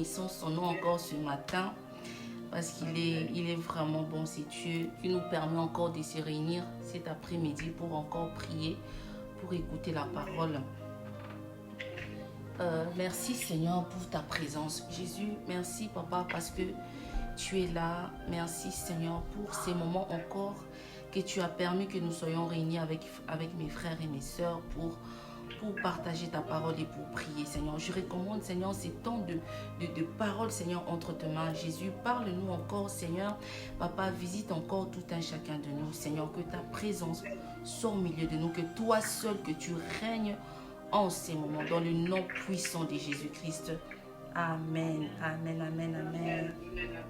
bénissons son nom encore ce matin parce qu'il est vraiment bon, c'est Dieu qui nous permet encore de se réunir cet après-midi pour encore prier, pour écouter la parole. Merci Seigneur pour ta présence. Jésus, merci Papa parce que tu es là. Merci Seigneur pour ces moments encore que tu as permis que nous soyons réunis avec mes frères et mes sœurs pour partager ta parole et pour prier, Seigneur. Je recommande, Seigneur, ces temps de parole, Seigneur, entre tes mains. Jésus, parle-nous encore, Seigneur. Papa, visite encore tout un chacun de nous, Seigneur. Que ta présence soit au milieu de nous, que toi seul, que tu règnes en ces moments, dans le nom puissant de Jésus-Christ. Amen, amen, amen, amen.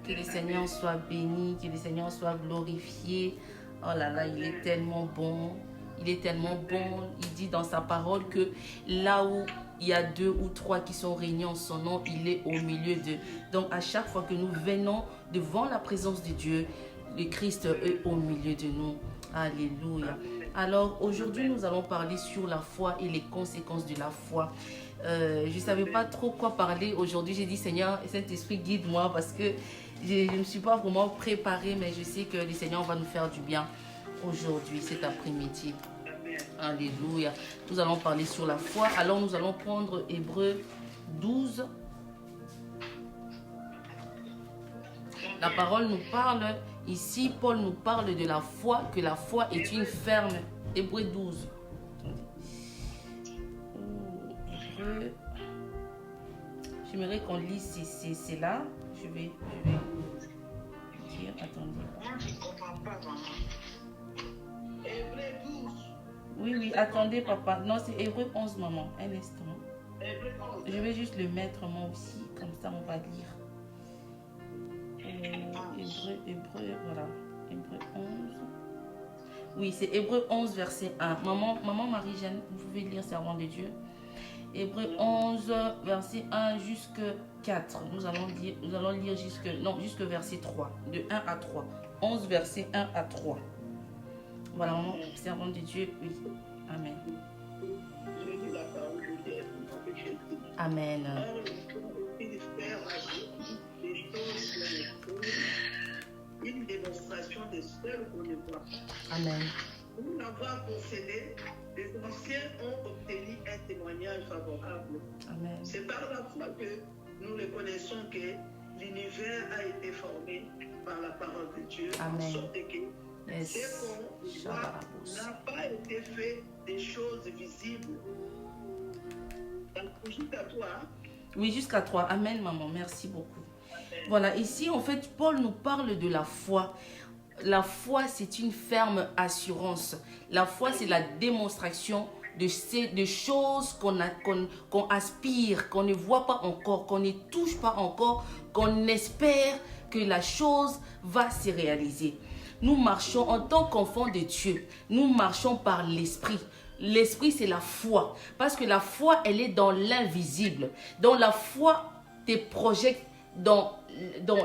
Que le Seigneur soit béni, que le Seigneur soit glorifié. Oh là là, il est tellement bon. Il est tellement bon. Il dit dans sa parole que là où il y a 2 ou 3 qui sont réunis en son nom, il est au milieu d'eux. Donc à chaque fois que nous venons devant la présence de Dieu, le Christ est au milieu de nous. Alléluia. Alors aujourd'hui, nous allons parler sur la foi et les conséquences de la foi. Je ne savais pas trop quoi parler aujourd'hui. J'ai dit, Seigneur, Saint-Esprit, guide-moi parce que je ne me suis pas vraiment préparée, mais je sais que le Seigneur va nous faire du bien aujourd'hui, cet après-midi. Alléluia. Nous allons parler sur la foi. Alors nous allons prendre Hébreux 12. La parole nous parle, ici Paul nous parle de la foi, que la foi est une ferme. Hébreux 12. Hébreux. J'aimerais qu'on lise c'est là. Je vais dire, attendez. Moi je ne comprends pas, maman. Hébreux 12. Oui, attendez, papa. Non, c'est Hébreux 11, maman. Un instant. Hébreux 11. Je vais juste le mettre, moi aussi. Comme ça, on va lire. Hébreux, voilà. Hébreux 11. Oui, c'est Hébreux 11, verset 1. Maman Marie-Jeanne, vous pouvez lire Servant de Dieu. Hébreux 11, verset 1 jusqu'à 4. Nous allons lire jusque verset 3. De 1 à 3. 11, verset 1 à 3. Voilà, maman, servant de Dieu, oui. Amen. Je lis la parole de Dieu. Amen. Une démonstration de ce qu'on ne voit. Amen. Pour l'avoir possédé, les anciens ont obtenu un témoignage favorable. Amen. C'est par la foi que nous reconnaissons que l'univers a été formé par la parole de Dieu. Amen. En sorte que ce qu'on voit n'a pas été fait des choses visibles. Donc, jusqu'à toi. Oui, jusqu'à 3. Amen, maman. Merci beaucoup. Amen. Voilà, ici, en fait, Paul nous parle de la foi. La foi, c'est une ferme assurance. La foi, c'est la démonstration de choses qu'on aspire, qu'on ne voit pas encore, qu'on ne touche pas encore, qu'on espère que la chose va se réaliser. Nous marchons en tant qu'enfants de Dieu. Nous marchons par l'esprit. L'esprit, c'est la foi. Parce que la foi, elle est dans l'invisible. Dans la foi, te projette dans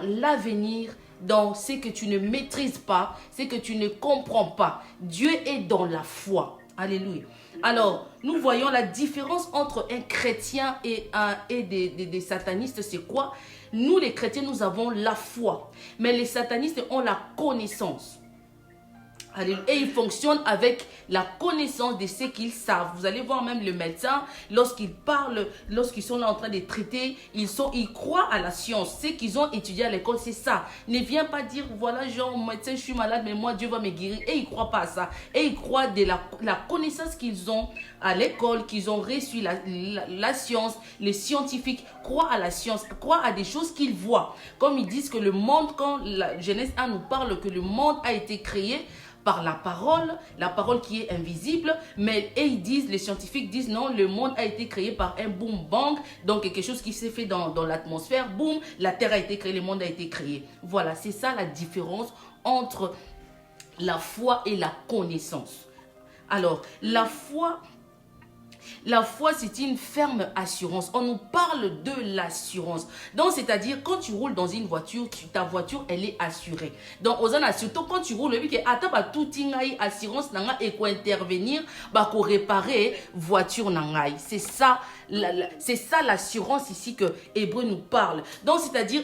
l'avenir, dans ce que tu ne maîtrises pas, ce que tu ne comprends pas. Dieu est dans la foi. Alléluia. Alors, nous voyons la différence entre un chrétien et des satanistes, c'est quoi? Nous, les chrétiens, nous avons la foi. Mais les satanistes ont la connaissance. Et ils fonctionnent avec la connaissance de ce qu'ils savent. Vous allez voir même le médecin, lorsqu'il parle, lorsqu'ils sont là en train de traiter, ils croient à la science. Ce qu'ils ont étudié à l'école, c'est ça. Ne viens pas dire, voilà, genre, médecin, je suis malade, mais moi, Dieu va me guérir. Et ils ne croient pas à ça. Et ils croient de la connaissance qu'ils ont à l'école, qu'ils ont reçu la science, les scientifiques croient à la science, croient à des choses qu'ils voient. Comme ils disent que le monde, quand la Genèse 1 nous parle que le monde a été créé par la parole qui est invisible, mais les scientifiques disent non, le monde a été créé par un boom bang, donc quelque chose qui s'est fait dans l'atmosphère, boum, la terre a été créée, le monde a été créé. Voilà, c'est ça la différence entre la foi et la connaissance. Alors, la foi, La foi, c'est une ferme assurance. On nous parle de l'assurance. Donc, c'est-à-dire, quand tu roules dans une voiture, ta voiture, elle est assurée. Donc, surtout quand tu roules, tout assurance et quoi intervenir, pour réparer voiture nangai. C'est ça l'assurance ici que Hébreu nous parle. Donc, c'est-à-dire,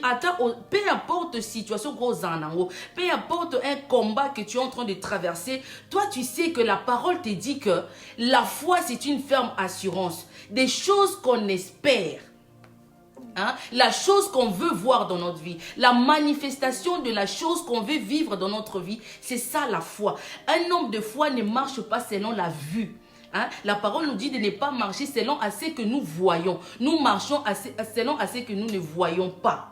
peu importe situation, peu importe un combat que tu es en train de traverser, toi, tu sais que la parole te dit que la foi, c'est une ferme assurance. Des choses qu'on espère. Hein? La chose qu'on veut voir dans notre vie, la manifestation de la chose qu'on veut vivre dans notre vie, c'est ça la foi. Un homme de foi ne marche pas selon la vue. Hein? La parole nous dit de ne pas marcher selon à ce que nous voyons. Nous marchons selon à ce que nous ne voyons pas.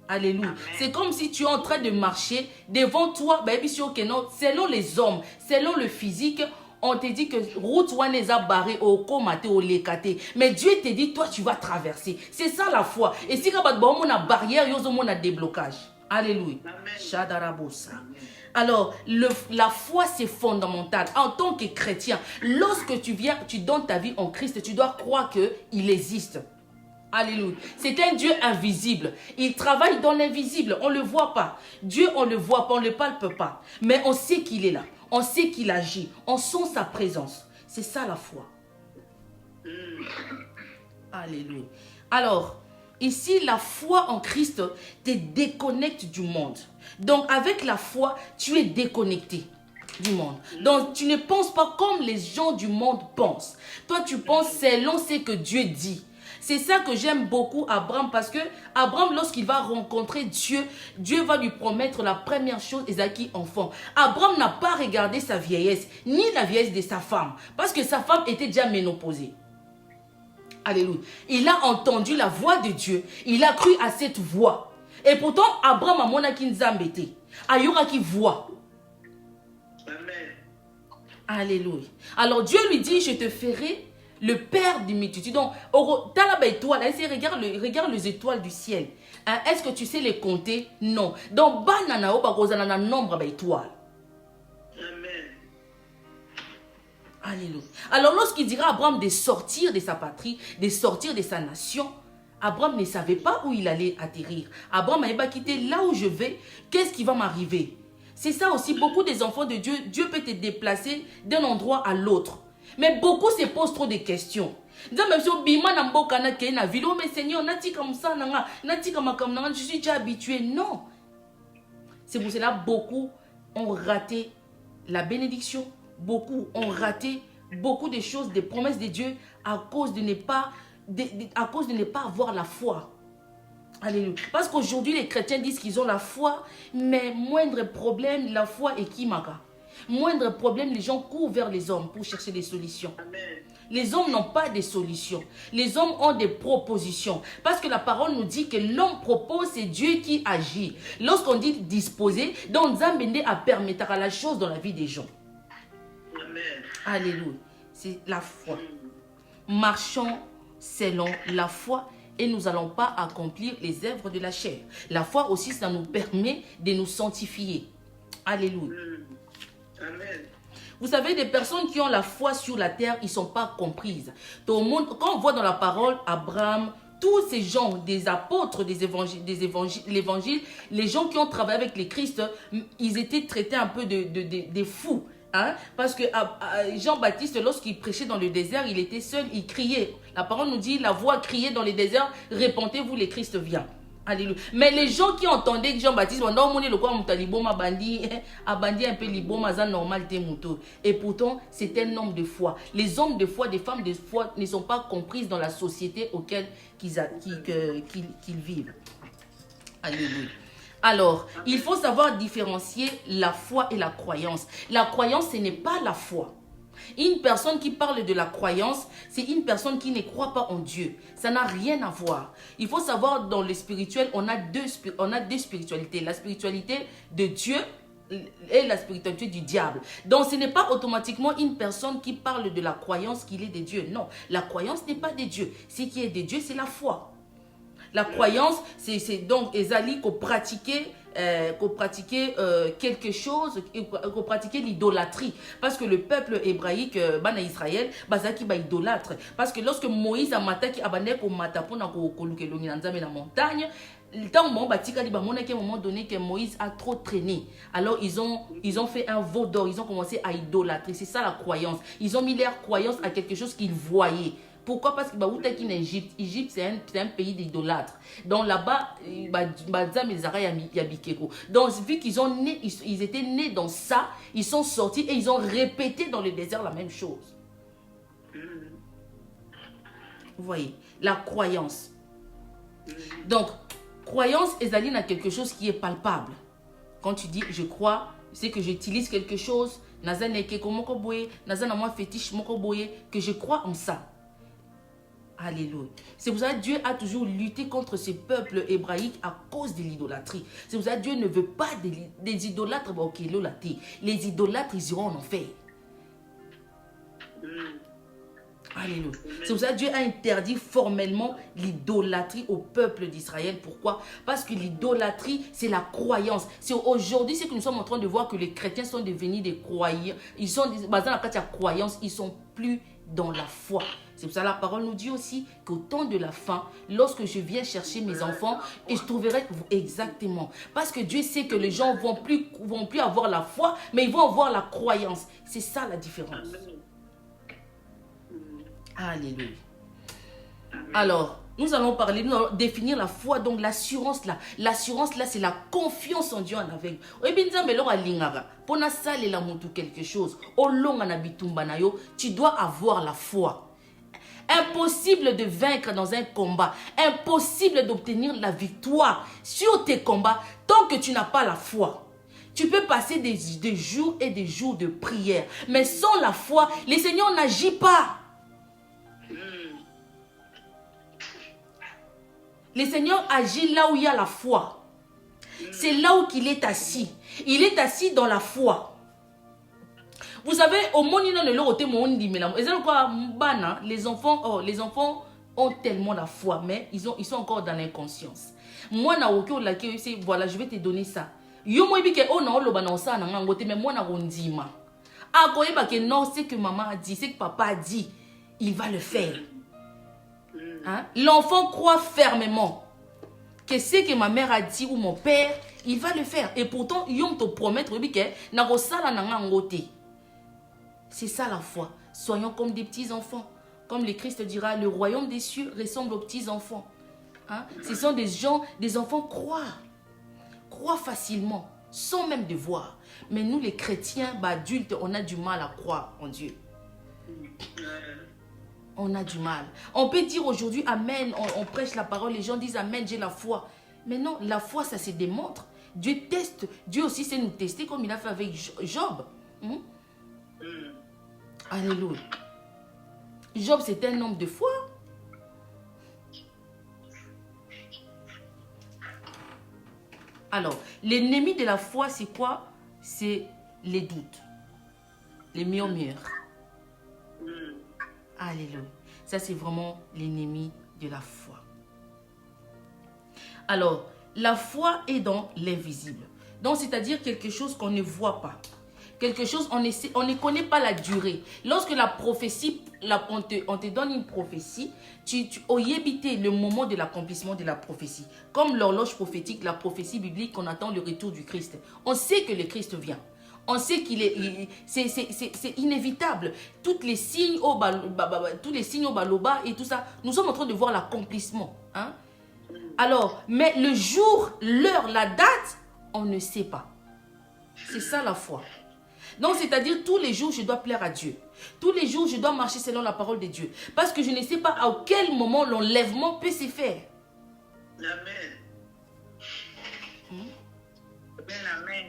Alléluia. C'est comme si tu es en train de marcher devant toi, selon les hommes, selon le physique. On te dit que route n'est a barré au komate au lekate, mais Dieu te dit toi tu vas traverser. C'est ça la foi. Et si on a barrière, on a déblocage. Alléluia. Alors la foi c'est fondamental en tant que chrétien. Lorsque tu donnes ta vie en Christ, tu dois croire que il existe. Alléluia. C'est un Dieu invisible. Il travaille dans l'invisible. On ne le voit pas. Dieu, on ne le voit pas, on ne le palpe pas. Mais on sait qu'il est là. On sait qu'il agit. On sent sa présence. C'est ça la foi. Alléluia. Alors, ici, la foi en Christ te déconnecte du monde. Donc, avec la foi, tu es déconnecté du monde. Donc, tu ne penses pas comme les gens du monde pensent. Toi, tu penses selon ce que Dieu dit. C'est ça que j'aime beaucoup Abraham, parce que Abraham, lorsqu'il va rencontrer Dieu, Dieu va lui promettre la première chose, Isaïe enfant. Abraham n'a pas regardé sa vieillesse, ni la vieillesse de sa femme, parce que sa femme était déjà ménopausée. Alléluia. Il a entendu la voix de Dieu, il a cru à cette voix. Et pourtant, Abraham a monaki nzambete. Ayura qui voit. Amen. Alléluia. Alors Dieu lui dit, je te ferai le père des multitudes. Donc, regarde les étoiles du ciel. Hein? Est-ce que tu sais les compter? Non. Donc, banana nombre d'étoiles. Amen. Alléluia. Alors, lorsqu'il dira à Abraham de sortir de sa patrie, de sortir de sa nation, Abraham ne savait pas où il allait atterrir. Abraham n'avait pas quitté là où je vais. Qu'est-ce qui va m'arriver? C'est ça aussi, beaucoup des enfants de Dieu, Dieu peut te déplacer d'un endroit à l'autre. Mais beaucoup se posent trop de questions. Mais Seigneur, je suis déjà habitué. Non. C'est pour cela que beaucoup ont raté la bénédiction. Beaucoup ont raté beaucoup de choses, des promesses de Dieu à cause de ne pas avoir la foi. Alléluia. Parce qu'aujourd'hui, les chrétiens disent qu'ils ont la foi, mais moindre problème, la foi est kimaka. Moindre problème, les gens courent vers les hommes pour chercher des solutions. Amen. Les hommes n'ont pas de solutions. Les hommes ont des propositions. Parce que la parole nous dit que l'homme propose, c'est Dieu qui agit. Lorsqu'on dit disposer, donc Nzambende a permettra la chose dans la vie des gens. Amen. Alléluia. C'est la foi. Marchons selon la foi et nous n'allons pas accomplir les œuvres de la chair. La foi aussi, ça nous permet de nous sanctifier. Alléluia. Amen. Vous savez, des personnes qui ont la foi sur la terre, ils ne sont pas comprises. Tout le monde, quand on voit dans la parole Abraham, tous ces gens, des apôtres, l'évangile, les gens qui ont travaillé avec les Christ, ils étaient traités un peu de fous. Hein? Parce que Jean-Baptiste, lorsqu'il prêchait dans le désert, il était seul, il criait. La parole nous dit, la voix criait dans le désert, répentez-vous, le Christ vient. Alléluia. Mais les gens qui entendaient Jean-Baptiste, un peu normal. Et pourtant, c'est un homme de foi. Les hommes de foi, des femmes de foi ne sont pas comprises dans la société auquel qu'ils vivent. Alléluia. Alors, il faut savoir différencier la foi et la croyance. La croyance, ce n'est pas la foi. Une personne qui parle de la croyance, c'est une personne qui ne croit pas en Dieu. Ça n'a rien à voir. Il faut savoir, dans le spirituel, on a deux spiritualités. La spiritualité de Dieu et la spiritualité du diable. Donc, ce n'est pas automatiquement une personne qui parle de la croyance qu'il est de Dieu. Non, la croyance n'est pas de Dieu. Ce qui est de Dieu, c'est la foi. La croyance, c'est donc Ezali qu'on pratiquait qu'on pratiquait quelque chose, qu'on pratiquait l'idolâtrie. Parce que le peuple hébraïque, bana Israël, bazaki ba idolâtre. Parce que lorsque Moïse a mataki abandé ko matapona ko kolukelongi na nzambe na montagne, tant moment batika li ba mona qu'à un moment donné que Moïse a trop traîné. Alors ils ont fait un veau d'or, ils ont commencé à idolâtrer. C'est ça la croyance. Ils ont mis leur croyance à quelque chose qu'ils voyaient. Pourquoi? Parce que en Égypte, c'est un pays d'idolâtres. Donc là-bas, donc vu ils étaient nés dans ça, ils sont sortis et ils ont répété dans le désert la même chose. Vous voyez, la croyance. Donc, croyance, Ezaline a quelque chose qui est palpable. Quand tu dis, je crois, c'est que j'utilise quelque chose, que je crois en ça. Alléluia. C'est pour ça que Dieu a toujours lutté contre ce peuple hébraïque à cause de l'idolâtrie. C'est pour ça que Dieu ne veut pas des idolâtres. Les idolâtres, ils iront en enfer. Alléluia. C'est pour ça que Dieu a interdit formellement l'idolâtrie au peuple d'Israël. Pourquoi? Parce que l'idolâtrie, c'est la croyance. C'est aujourd'hui, c'est que nous sommes en train de voir que les chrétiens sont devenus des croyants. Ils sont basés dans la croyance, ils ne sont plus dans la foi. C'est pour ça que la parole nous dit aussi qu'au temps de la fin, lorsque je viens chercher mes enfants, et je trouverai exactement. Parce que Dieu sait que les gens vont plus avoir la foi, mais ils vont avoir la croyance. C'est ça la différence. Alléluia. Alors, nous allons définir la foi. Donc, l'assurance là. L'assurance là, c'est la confiance en Dieu en aveugle. Quelque chose. Tu dois avoir la foi. Impossible de vaincre dans un combat. Impossible d'obtenir la victoire sur tes combats tant que tu n'as pas la foi. Tu peux passer des jours et des jours de prière. Mais sans la foi, le Seigneur n'agit pas. Le Seigneur agit là où il y a la foi. C'est là où il est assis. Il est assis dans la foi. Vous savez, au monde, les enfants ont tellement la foi, mais ils sont encore dans l'inconscience. Moi, voilà, je vais te donner ça. Mais moi, non, c'est que maman a dit, c'est que papa a dit, il va le faire. Hein? L'enfant croit fermement que ce que ma mère a dit ou mon père, il va le faire. Et pourtant, il te promettre que c'est ça la foi. Soyons comme des petits enfants. Comme le Christ dira, le royaume des cieux ressemble aux petits enfants. Hein? Ce sont des enfants croient facilement, sans même devoir. Mais nous les chrétiens, adultes, on a du mal à croire en Dieu. On a du mal. On peut dire aujourd'hui Amen, on prêche la parole, les gens disent Amen, j'ai la foi. Mais non, la foi, ça se démontre. Dieu teste. Dieu aussi sait nous tester comme il a fait avec Job. Alléluia. Job, c'était un homme de foi. Alors, l'ennemi de la foi, c'est quoi? C'est les doutes, les murmures. Alléluia. Ça, c'est vraiment l'ennemi de la foi. Alors, la foi est dans l'invisible. Donc, c'est-à-dire quelque chose qu'on ne voit pas. Quelque chose, on ne connaît pas la durée. Lorsque la prophétie, on te donne une prophétie, tu éviter le moment de l'accomplissement de la prophétie. Comme l'horloge prophétique, la prophétie biblique, on attend le retour du Christ. On sait que le Christ vient. On sait qu'il est, c'est inévitable. Tous les signes au baloba et tout ça, nous sommes en train de voir l'accomplissement. Hein? Alors, mais le jour, l'heure, la date, on ne sait pas. C'est ça la foi. Donc, c'est-à-dire, tous les jours, je dois plaire à Dieu. Tous les jours, je dois marcher selon la parole de Dieu. Parce que je ne sais pas à quel moment l'enlèvement peut se faire. Amen. Amen.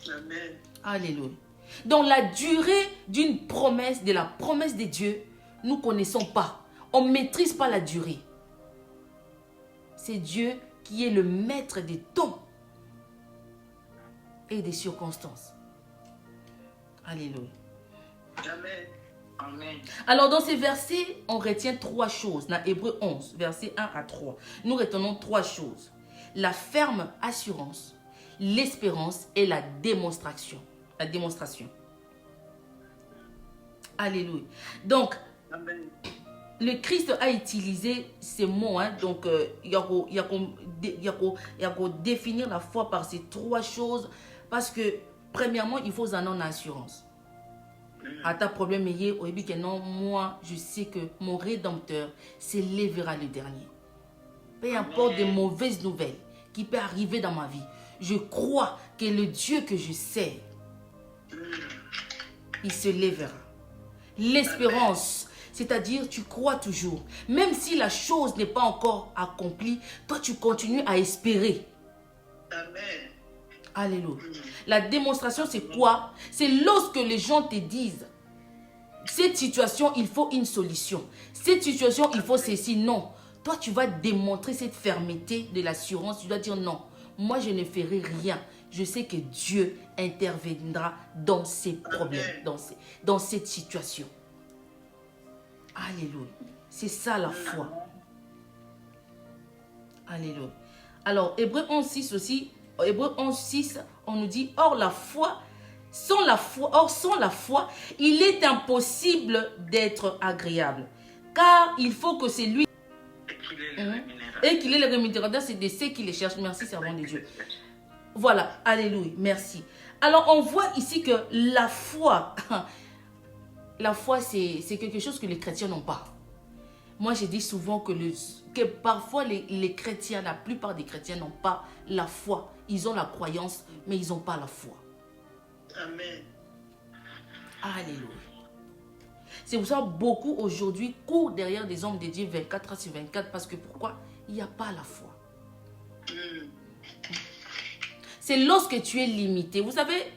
Amen. Alléluia. Donc, la durée d'une promesse, de la promesse de Dieu, nous ne connaissons pas. On ne maîtrise pas la durée. C'est Dieu qui est le maître des temps et des circonstances. Alléluia. Amen. Amen. Alors, dans ces versets, on retient 3 choses. Dans Hébreux 11, versets 1 à 3. Nous retenons 3 choses. La ferme assurance, l'espérance et la démonstration. La démonstration. Alléluia. Donc, Amen. le Christ a utilisé ces mots. Hein, donc, il y a qu'à définir la foi par ces trois choses. Parce que, premièrement, il faut en assurance. À ta problème, que non, moi, je sais que mon Rédempteur s'élèvera le dernier. Peu importe de mauvaises nouvelles qui peuvent arriver dans ma vie, je crois que le Dieu que je sers, il se lèvera. L'espérance, c'est-à-dire tu crois toujours. Même si la chose n'est pas encore accomplie, toi tu continues à espérer. Amen. Alléluia. La démonstration, c'est quoi? C'est lorsque les gens te disent, cette situation, il faut une solution. Cette situation, il faut ceci. Non. Toi, tu vas démontrer cette fermeté de l'assurance. Tu dois dire non. Moi, je ne ferai rien. Je sais que Dieu interviendra dans ces problèmes, dans cette situation. Alléluia. C'est ça la foi. Alléluia. Alors, Hébreux 11.6 aussi. Hébreux 11.6, on nous dit, sans la foi, il est impossible d'être agréable. Car il faut que c'est lui et qu'il est le rémunérateur, c'est de ceux qui les cherchent. Merci, servant de Dieu. Voilà, alléluia, merci. Alors, on voit ici que la foi, c'est quelque chose que les chrétiens n'ont pas. Moi, je dis souvent que parfois, les chrétiens, la plupart des chrétiens n'ont pas la foi. Ils ont la croyance, mais ils n'ont pas la foi. Amen. Alléluia. C'est pour ça que beaucoup aujourd'hui courent derrière des hommes de Dieu 24 heures sur 24. Parce que pourquoi? Il n'y a pas la foi. C'est lorsque tu es limité. Vous savez,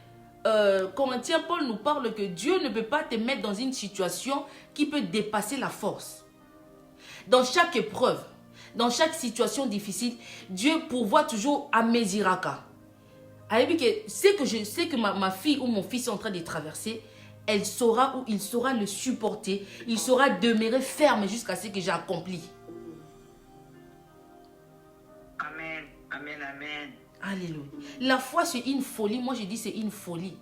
Corinthiens, Paul nous parle que Dieu ne peut pas te mettre dans une situation qui peut dépasser la force. Dans chaque épreuve, dans chaque situation difficile, Dieu pourvoit toujours à Mesiraka. C'est que je sais que ma fille ou mon fils est en train de traverser, elle saura ou il saura le supporter. Il saura demeurer ferme jusqu'à ce que j'ai accompli. Amen. Amen. Amen. Alléluia. La foi, c'est une folie. Moi, je dis c'est une folie.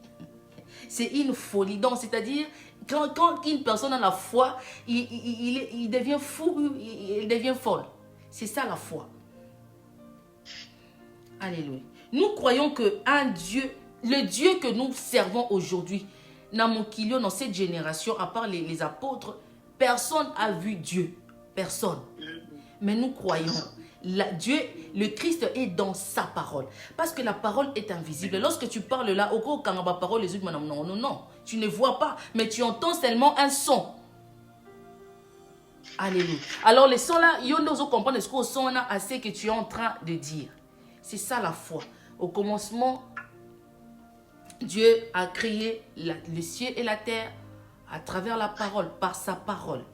C'est une folie. Donc, c'est-à-dire, quand une personne a la foi, il devient fou, il devient folle. C'est ça la foi. Alléluia. Nous croyons qu'un Dieu, le Dieu que nous servons aujourd'hui, dans cette génération, à part les apôtres, personne n'a vu Dieu. Personne. Mais nous croyons. Dieu, le Christ est dans sa parole. Parce que la parole est invisible. Lorsque tu parles là, parole, les autres, non. Tu ne vois pas, mais tu entends seulement un son. Alléluia. Alors les sons là, ils ont comprendre ce qu'on son là à ce que tu es en train de dire. C'est ça la foi. Au commencement, Dieu a créé le ciel et la terre à travers la parole, par sa parole.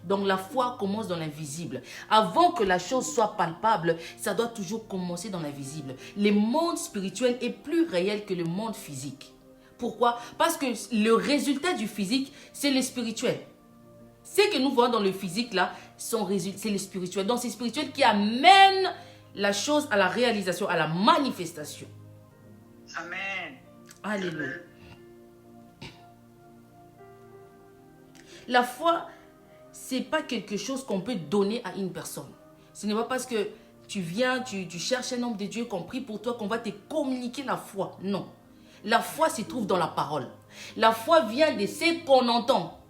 Donc la foi commence dans l'invisible. Avant que la chose soit palpable, ça doit toujours commencer dans l'invisible. Le monde spirituel est plus réel que le monde physique. Pourquoi? Parce que le résultat du physique, c'est le spirituel. Ce que nous voyons dans le physique là, c'est le spirituel. Donc c'est spirituel qui amène la chose à la réalisation, à la manifestation. Amen. Alléluia. La foi, c'est pas quelque chose qu'on peut donner à une personne. Ce n'est pas parce que tu viens, tu cherches un homme de Dieu qu'on prie pour toi qu'on va te communiquer la foi. Non. La foi se trouve dans la parole. La foi vient de ce qu'on entend.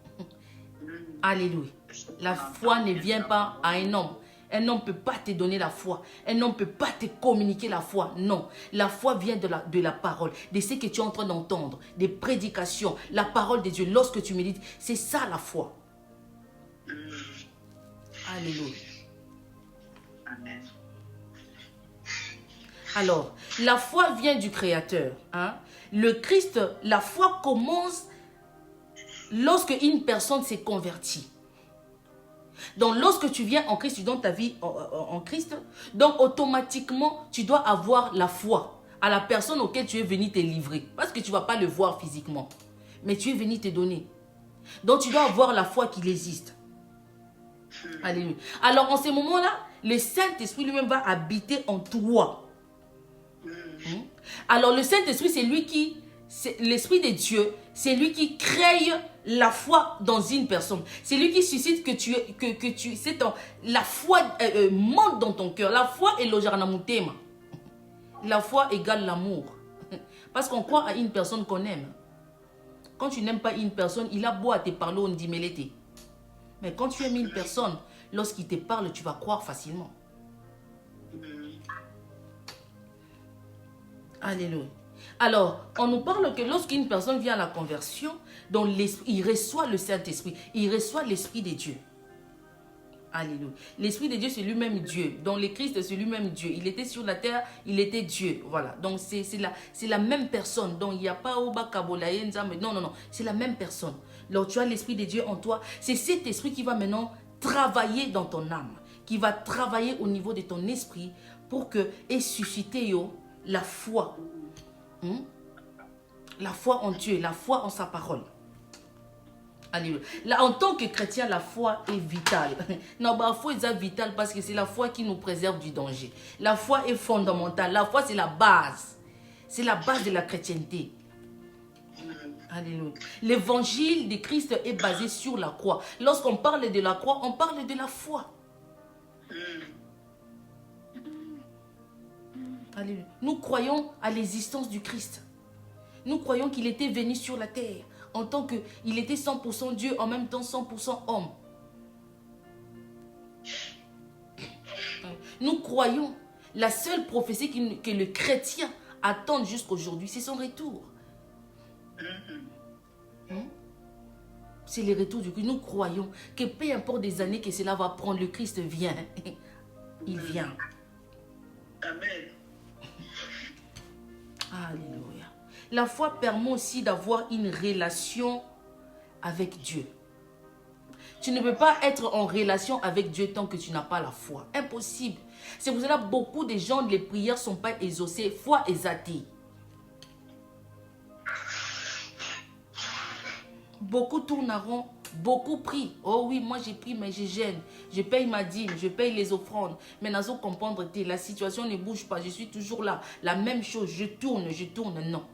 Alléluia. La foi ne vient pas à un homme. Un homme ne peut pas te donner la foi. Un homme ne peut pas te communiquer la foi. Non. La foi vient de la parole. De ce que tu es en train d'entendre. Des prédications. La parole de Dieu. Lorsque tu médites, c'est ça la foi. Alléluia. Amen. Alors, la foi vient du Créateur. Hein? Le Christ, la foi commence lorsque une personne s'est convertie. Donc, lorsque tu viens en Christ, tu donnes ta vie en Christ, donc automatiquement, tu dois avoir la foi à la personne auquel tu es venu te livrer. Parce que tu ne vas pas le voir physiquement, mais tu es venu te donner. Donc, tu dois avoir la foi qu'il existe. Alléluia. Alors, en ce moment-là, le Saint-Esprit lui-même va habiter en toi. Alors le Saint-Esprit, c'est lui qui, l'Esprit de Dieu, c'est lui qui crée la foi dans une personne. C'est lui qui suscite la foi monte dans ton cœur. La foi est l'ojarnamutema. La foi égale l'amour. Parce qu'on croit à une personne qu'on aime. Quand tu n'aimes pas une personne, il a beau à te parler, on dit mêlété. Mais quand tu aimes une personne, lorsqu'il te parle, tu vas croire facilement. Alléluia. Alors, on nous parle que lorsqu'une personne vient à la conversion, donc il reçoit le Saint-Esprit, il reçoit l'Esprit de Dieu. Alléluia. L'Esprit de Dieu, c'est lui-même Dieu. Donc, le Christ, c'est lui-même Dieu. Il était sur la terre, il était Dieu. Voilà. Donc, c'est la même personne. Donc, il n'y a pas Oba Kabolaye, Nzambe. Non, non, non. C'est la même personne. Alors, tu as l'Esprit de Dieu en toi. C'est cet Esprit qui va maintenant travailler dans ton âme, qui va travailler au niveau de ton esprit pour que et susciter la foi. La foi en Dieu, la foi en sa parole. Alléluia. Là, en tant que chrétien, la foi est vitale. Non, la foi est vitale parce que c'est la foi qui nous préserve du danger. La foi est fondamentale. La foi, c'est la base. C'est la base de la chrétienté. Alléluia. L'évangile de Christ est basé sur la croix. Lorsqu'on parle de la croix, on parle de la foi. Alléluia. Nous croyons à l'existence du Christ. Nous croyons qu'il était venu sur la terre en tant qu'il était 100% Dieu, en même temps 100% homme. Nous croyons la seule prophétie que le chrétien attend jusqu'aujourd'hui, c'est son retour. C'est le retour du Christ. Nous croyons que peu importe des années que cela va prendre, le Christ vient. Il vient. Amen. Alléluia. La foi permet aussi d'avoir une relation avec Dieu. Tu ne peux pas être en relation avec Dieu tant que tu n'as pas la foi. Impossible. C'est pour cela que beaucoup de gens, les prières ne sont pas exaucées. Foi est athée. Beaucoup tourneront, beaucoup prient. Oh oui, moi j'ai pris, mais je gêne. Je paye ma dîme, je paye les offrandes. Mais nous allons comprendre que la situation ne bouge pas. Je suis toujours là. La même chose, je tourne. Non.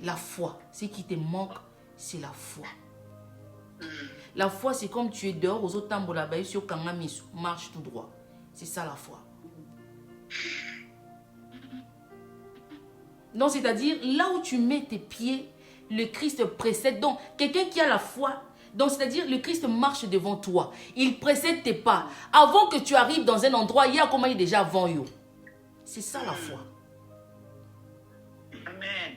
La foi, ce qui te manque, c'est la foi. La foi, c'est comme tu es dehors aux autres tambours là-bas, sur Kangamisu, marche tout droit. C'est ça la foi. Donc, c'est-à-dire, là où tu mets tes pieds, le Christ précède. Donc, quelqu'un qui a la foi, donc c'est-à-dire, le Christ marche devant toi. Il précède tes pas. Avant que tu arrives dans un endroit, il y a comment il est déjà avant eux. C'est ça la foi. Amen.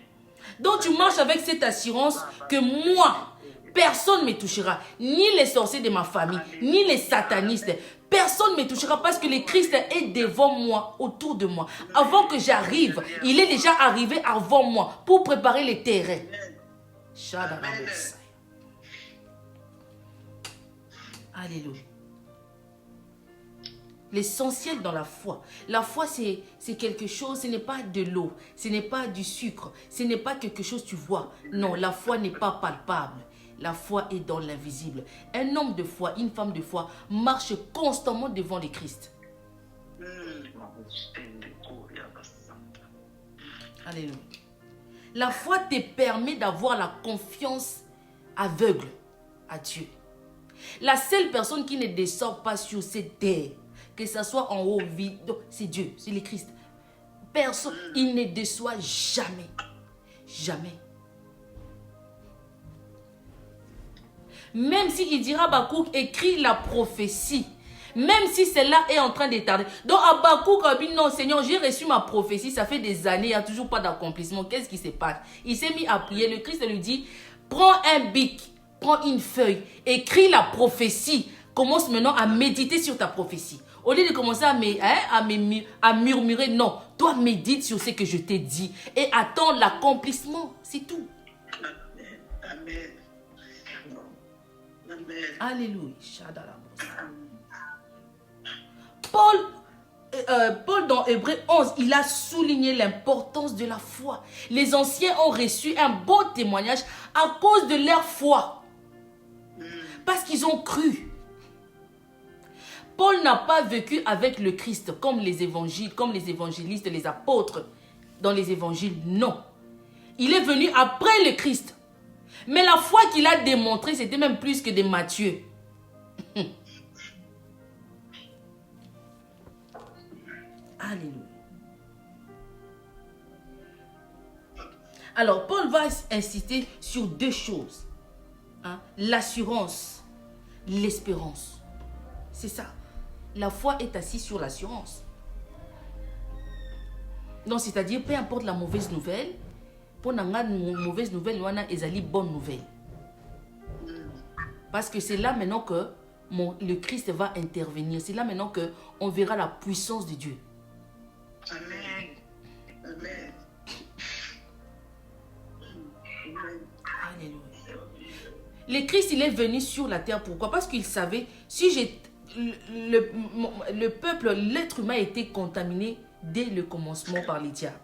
Donc, tu marches avec cette assurance que moi, personne ne me touchera. Ni les sorciers de ma famille, ni les satanistes. Personne ne me touchera parce que le Christ est devant moi, autour de moi. Avant que j'arrive, il est déjà arrivé avant moi pour préparer les terrains. Alléluia. L'essentiel dans la foi. La foi, c'est quelque chose, ce n'est pas de l'eau, ce n'est pas du sucre, ce n'est pas quelque chose que tu vois. Non, la foi n'est pas palpable. La foi est dans l'invisible. Un homme de foi, une femme de foi marche constamment devant le Christ. Alléluia. La foi te permet d'avoir la confiance aveugle à Dieu. La seule personne qui ne descend pas sur cette terre, que ce soit en haut, vide, c'est Dieu, c'est le Christ. Personne, il ne déçoit jamais. Jamais. Même s'il dira Habakkuk, écrit la prophétie. Même si celle-là est en train de tarder. Donc Habakkuk a dit non Seigneur, j'ai reçu ma prophétie, ça fait des années, il n'y a toujours pas d'accomplissement. Qu'est-ce qui se passe? Il s'est mis à prier. Le Christ lui dit, prends un bic, prends une feuille, écris la prophétie. Commence maintenant à méditer sur ta prophétie. Au lieu de commencer à murmurer, non. Toi, médite sur ce que je t'ai dit et attends l'accomplissement. C'est tout. Amen. Amen. Alléluia. Paul dans Hébreux 11, il a souligné l'importance de la foi. Les anciens ont reçu un beau témoignage à cause de leur foi. Parce qu'ils ont cru. Paul n'a pas vécu avec le Christ comme les évangiles, comme les évangélistes, les apôtres. dans les évangiles. Non. Il est venu après le Christ. Mais la foi qu'il a démontrée, c'était même plus que de Matthieu. Alléluia. Alors, Paul va insister sur deux choses. Hein? L'assurance, l'espérance. C'est ça. La foi est assise sur l'assurance. Donc, c'est-à-dire, peu importe la mauvaise nouvelle, pour une mauvaise nouvelle, il y a une bonne nouvelle. Parce que c'est là maintenant que le Christ va intervenir. C'est là maintenant qu'on verra la puissance de Dieu. Amen. Amen. Alléluia. Le Christ, il est venu sur la terre. Pourquoi? Parce qu'il savait, si le peuple, l'être humain a été contaminé dès le commencement par les diables.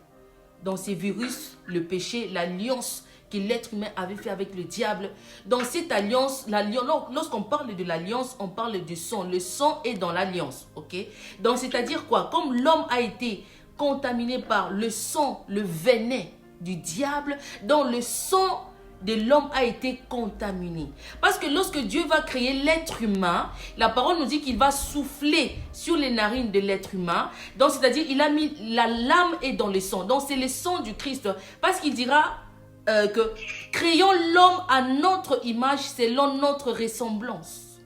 Dans ces virus, le péché, l'alliance que l'être humain avait fait avec le diable. Dans cette alliance, lorsqu'on parle de l'alliance, on parle du sang. Le sang est dans l'alliance, ok? Donc, c'est-à-dire quoi? Comme l'homme a été contaminé par le sang, le venin du diable, dans le sang de l'homme a été contaminé. Parce que lorsque Dieu va créer l'être humain, la parole nous dit qu'il va souffler sur les narines de l'être humain. Donc, c'est-à-dire, il a mis l'âme est dans le sang. Donc, c'est le sang du Christ. Parce qu'il dira que créons l'homme à notre image selon notre ressemblance.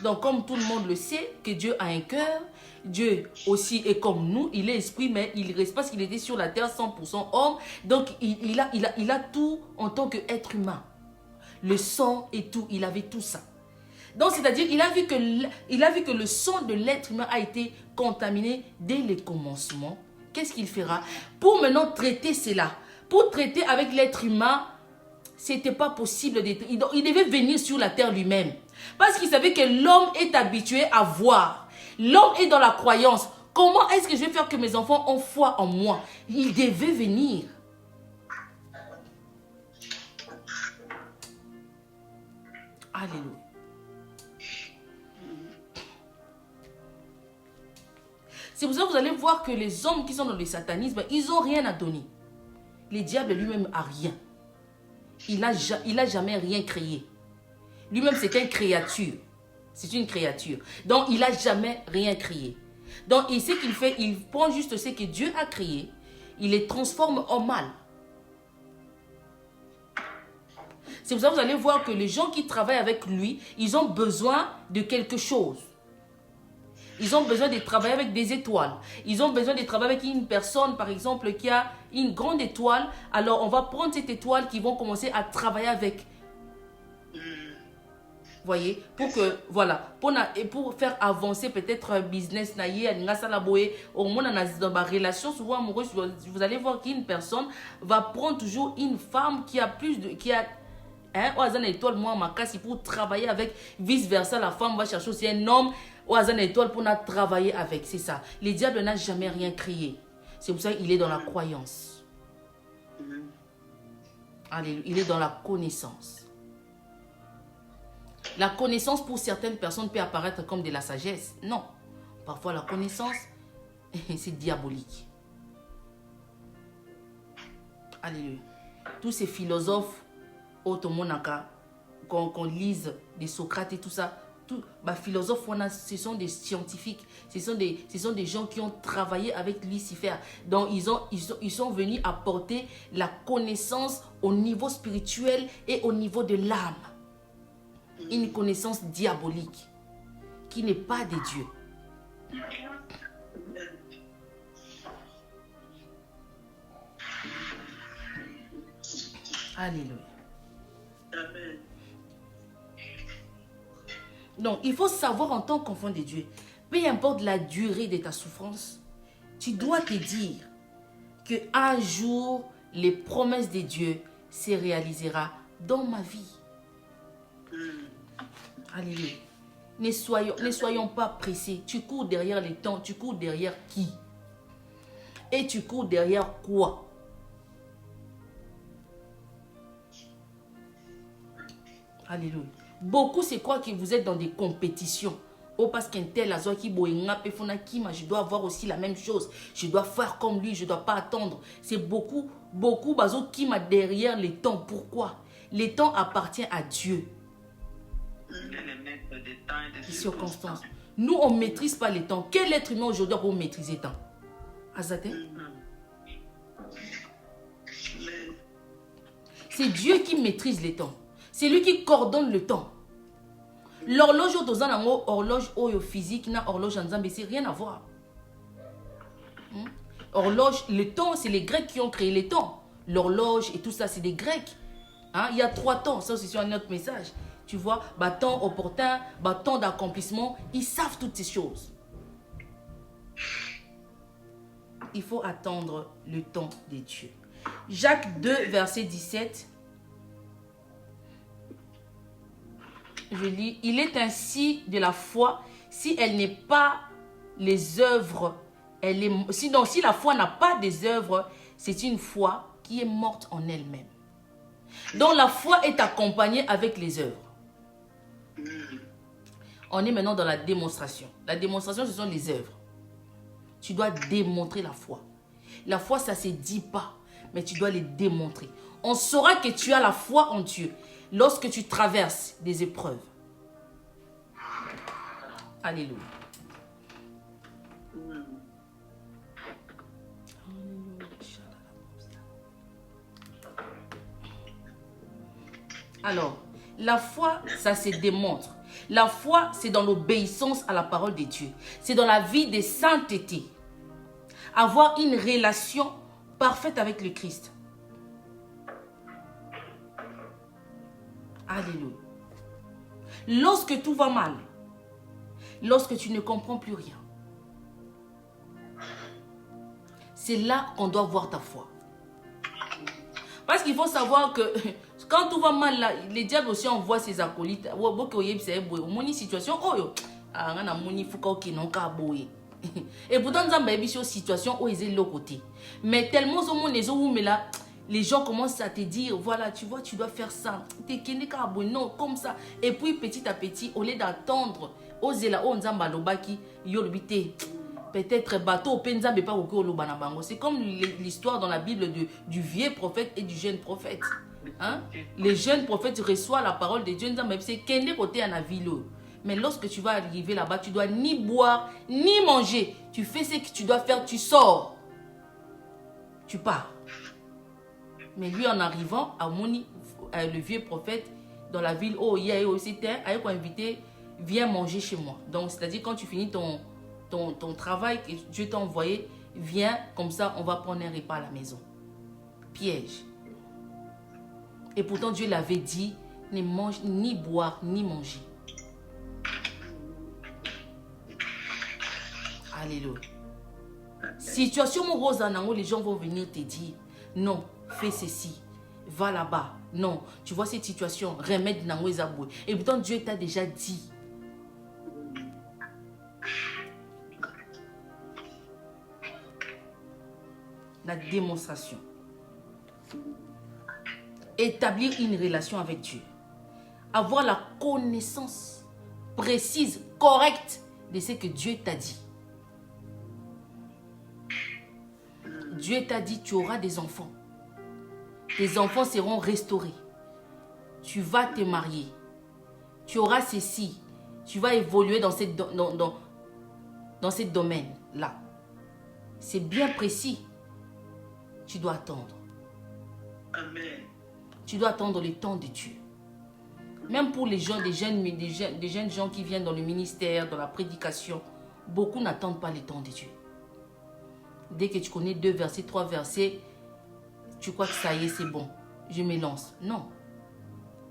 Donc, comme tout le monde le sait, que Dieu a un cœur, Dieu aussi est comme nous, il est esprit, mais il reste parce qu'il était sur la terre 100% homme. Donc, il a tout en tant qu'être humain. Le sang et tout, il avait tout ça. Donc, c'est-à-dire, il a vu que le sang de l'être humain a été contaminé dès le commencement. Qu'est-ce qu'il fera? Pour maintenant traiter cela, pour traiter avec l'être humain, c'était pas possible. Il devait venir sur la terre lui-même. Parce qu'il savait que l'homme est habitué à voir. L'homme est dans la croyance. Comment est-ce que je vais faire que mes enfants ont foi en moi? Il devait venir. Alléluia. C'est pour ça que vous allez voir que les hommes qui sont dans le satanisme, ils n'ont rien à donner. Le diable lui-même a rien. Il n'a jamais rien créé. Lui-même, c'est une créature. C'est une créature. Donc, il n'a jamais rien créé. Donc, ce qu'il fait, il prend juste ce que Dieu a créé, il les transforme en mal. C'est pour ça que vous allez voir que les gens qui travaillent avec lui, ils ont besoin de quelque chose. Ils ont besoin de travailler avec des étoiles. Ils ont besoin de travailler avec une personne, par exemple, qui a une grande étoile. Alors, on va prendre cette étoile qui vont commencer à travailler avec. Voyez, pour que, voilà, pour faire avancer peut-être un business, au moins dans ma relation souvent amoureuse, vous allez voir qu'une personne va prendre toujours une femme qui a plus de, qui a, une étoile, moi, ma casse, pour travailler avec, vice versa, la femme va chercher aussi un homme, une étoile pour travailler avec, c'est ça. Le diable n'a jamais rien créé. C'est pour ça qu'il est dans la croyance. Alléluia, il est dans la connaissance. La connaissance pour certaines personnes peut apparaître comme de la sagesse. Non. Parfois la connaissance, c'est diabolique. Alléluia. Tous ces philosophes, qu'on lise des Socrates et tout ça, philosophes, ce sont des scientifiques. Ce sont des gens qui ont travaillé avec Lucifer. Donc ils sont venus apporter la connaissance au niveau spirituel et au niveau de l'âme. Une connaissance diabolique qui n'est pas de Dieu. Alléluia. Amen. Donc, il faut savoir en tant qu'enfant de Dieu, peu importe la durée de ta souffrance, tu dois te dire qu'un jour, les promesses de Dieu se réalisera dans ma vie. Alléluia. Ne soyons pas pressés. Tu cours derrière les temps. Tu cours derrière qui? Et tu cours derrière quoi? Alléluia. Beaucoup, c'est quoi que vous êtes dans des compétitions. Oh, parce qu'un tel a qui je dois avoir aussi la même chose. Je dois faire comme lui, je ne dois pas attendre. C'est beaucoup bazo qui m'a derrière les temps. Pourquoi? Les temps appartient à Dieu. Les circonstances. Nous, on ne maîtrise pas les temps. Quel être humain aujourd'hui pour maîtriser le temps? Azate? C'est Dieu qui maîtrise les temps. C'est lui qui coordonne le temps. L'horloge horloge physique na horloge nzambe, c'est rien à voir. Horloge, le temps, c'est les Grecs qui ont créé les temps. L'horloge et tout ça, c'est des Grecs. Hein? Il y a 3 temps, ça c'est sur un autre message. Tu vois, temps opportun, temps d'accomplissement, ils savent toutes ces choses. Il faut attendre le temps de Dieu. Jacques 2, verset 17. Je lis, il est ainsi de la foi, si elle n'est pas les œuvres, sinon si la foi n'a pas des œuvres, c'est une foi qui est morte en elle-même. Donc la foi est accompagnée avec les œuvres. On est maintenant dans la démonstration. La démonstration, ce sont les œuvres. Tu dois démontrer la foi. La foi, ça ne se dit pas, mais tu dois les démontrer. On saura que tu as la foi en Dieu lorsque tu traverses des épreuves. Alléluia. Alors, la foi, ça se démontre. La foi, c'est dans l'obéissance à la parole de Dieu. C'est dans la vie de sainteté. Avoir une relation parfaite avec le Christ. Alléluia. Lorsque tout va mal, lorsque tu ne comprends plus rien, c'est là qu'on doit voir ta foi. Parce qu'il faut savoir que quand tout va mal, là, les diables aussi envoient ses acolytes. Une situation, et pourtant, nous avons une situation où ils sont de l'autre côté. Mais tellement les gens commencent à te dire, voilà, tu vois, tu dois faire ça. Non, comme ça. Et puis, petit à petit, au lieu d'attendre, peut-être bateau, c'est comme l'histoire dans la Bible du vieux prophète et du jeune prophète. Hein? Les jeunes prophètes reçoivent la parole de Dieu. Mais lorsque tu vas arriver là-bas, tu dois ni boire, ni manger. Tu fais ce que tu dois faire, tu sors. Tu pars. Mais lui, en arrivant à Moni, le vieux prophète, dans la ville, il y a aussi invité, viens manger chez moi. Donc, c'est-à-dire, quand tu finis ton travail que Dieu t'a envoyé, viens, comme ça, on va prendre un repas à la maison. Piège. Et pourtant, Dieu l'avait dit, ne mange ni boire, ni manger. Alléluia. Situation morose, les gens vont venir te dire, non, fais ceci, va là-bas. Non, tu vois cette situation, remède nango ezaboué. Et pourtant, Dieu t'a déjà dit. La démonstration. Établir une relation avec Dieu. Avoir la connaissance précise, correcte de ce que Dieu t'a dit. Dieu t'a dit, tu auras des enfants. Tes enfants seront restaurés. Tu vas te marier. Tu auras ceci. Tu vas évoluer dans ce domaine-là. C'est bien précis. Tu dois attendre. Amen. Tu dois attendre le temps de Dieu. Même pour les gens, des jeunes gens qui viennent dans le ministère, dans la prédication, beaucoup n'attendent pas le temps de Dieu. Dès que tu connais 2 versets, 3 versets, tu crois que ça y est, c'est bon. Je me lance. Non.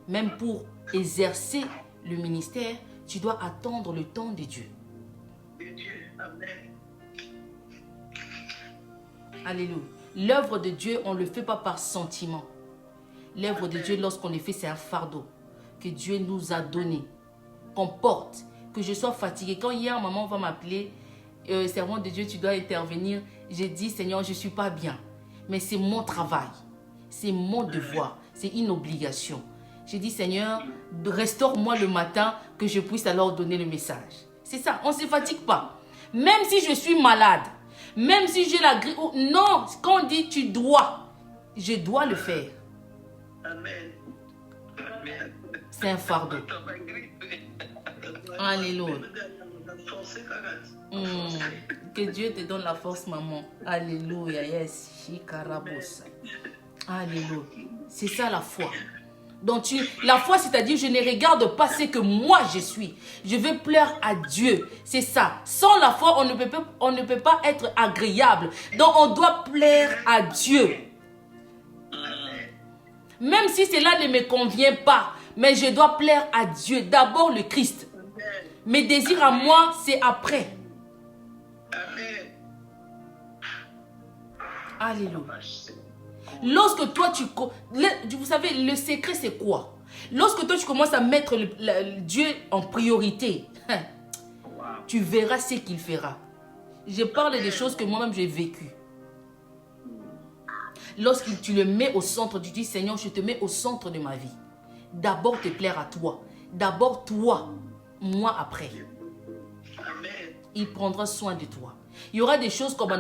Même pour exercer le ministère, tu dois attendre le temps de Dieu. Amen. Alléluia. L'œuvre de Dieu, on ne le fait pas par sentiment. L'œuvre de Dieu, lorsqu'on le fait, c'est un fardeau que Dieu nous a donné, qu'on porte, que je sois fatiguée. Quand hier, maman va m'appeler, servante de Dieu, tu dois intervenir. J'ai dit, Seigneur, je ne suis pas bien. Mais c'est mon travail. C'est mon devoir. C'est une obligation. J'ai dit, Seigneur, restaure-moi le matin que je puisse alors donner le message. C'est ça, on ne se fatigue pas. Même si je suis malade, même si j'ai la grippe. Non, quand on dit tu dois, je dois le faire. Amen. Amen. C'est un fardeau. Alléluia. Que Dieu te donne la force, maman. Alléluia. Yes. Shikarabosa. Alléluia. C'est ça la foi. Donc la foi, c'est-à-dire je ne regarde pas ce que moi je suis. Je veux plaire à Dieu. C'est ça. Sans la foi, on ne peut pas être agréable. Donc on doit plaire à Dieu. Même si cela ne me convient pas, mais je dois plaire à Dieu. D'abord le Christ. Mes désirs à moi, c'est après. Alléluia. Lorsque toi, vous savez, le secret, c'est quoi? Lorsque toi, tu commences à mettre Dieu en priorité, tu verras ce qu'il fera. Je parle des choses que moi-même, j'ai vécues. Lorsque tu le mets au centre, tu dis, Seigneur, je te mets au centre de ma vie. D'abord te plaire à toi. D'abord toi, moi après. Il prendra soin de toi. Il y aura des choses comme